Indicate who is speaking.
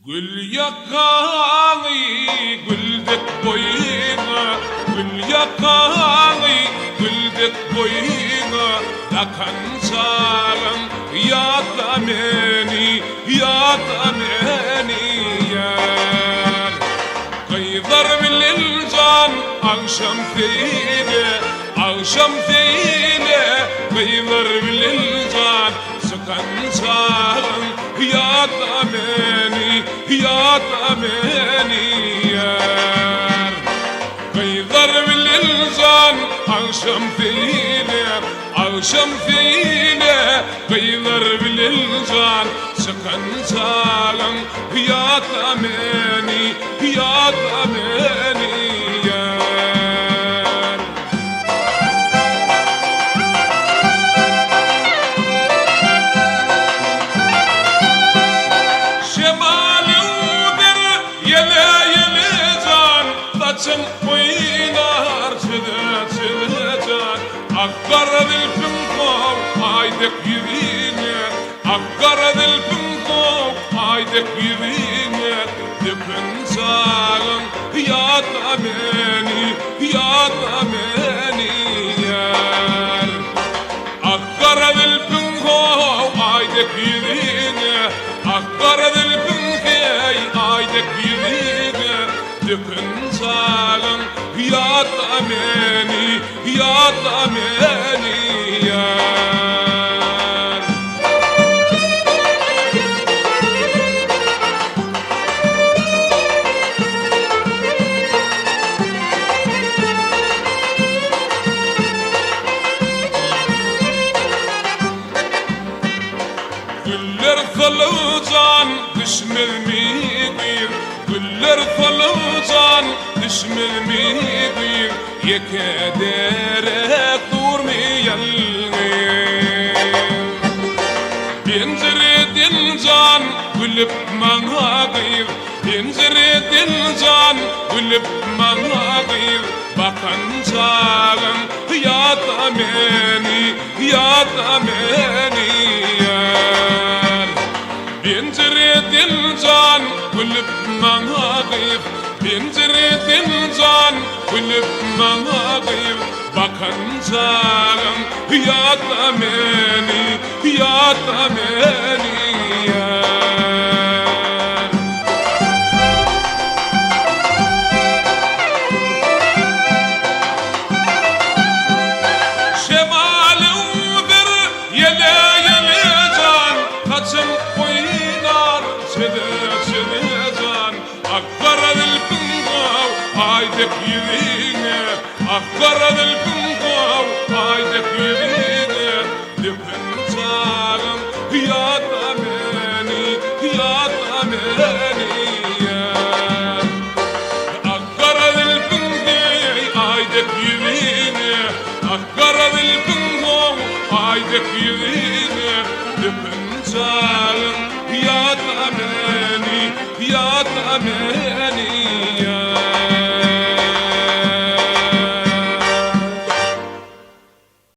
Speaker 1: Gül yakanı güldek boyuna, gül yakanı güldek boyuna, dakan çağın ya da beni, ya da beni yar. Kıyılar bilin can akşam feyne, akşam feyne, kıyılar bilin can sıkan çağın ya da beni, ya da beni yar. Kıyılar bilin can akşam feyne, akşam feyne, kıyılar bilin can sıkan çağın ya da beni, ya da beni yar. Saçın oynar çıdı Akkara dilpin kov aydek yüreğine, akkara dilpin kov aydek yüreğine, dipin sağın ya da beni, ya da beni yar. Akkara dilpin kov aydek yüreğine, akkara dilpin kov aydek yüreğine, dipin sağın ya da beni, ya da beni yar. Güller falucan düşmelmidir, güller falucan düşmelmidir, yekedere durmayan penceredin can gülüp bana gıyır, penceredin can gülüp bana gıyır, bakan çağın ya da beni, ya da beni yar. Penceredin can gülüp bana gıyır, penceredin can gülüp bana gıyır, bakan çağın ya da beni, ya da beni yar. Şemalıdır yele yele can, kaçın oynar çede çede can, akkara dilpin kov aydek yüreğine, akkara dilpin kov aydek yüreğine, dipin çağın ya da beni, ya da beni yar. Akkara dilpin kov aydek yüreğine, akkara dilpin kov aydek yüreğine, dipin çağın ya da beni, ya da beni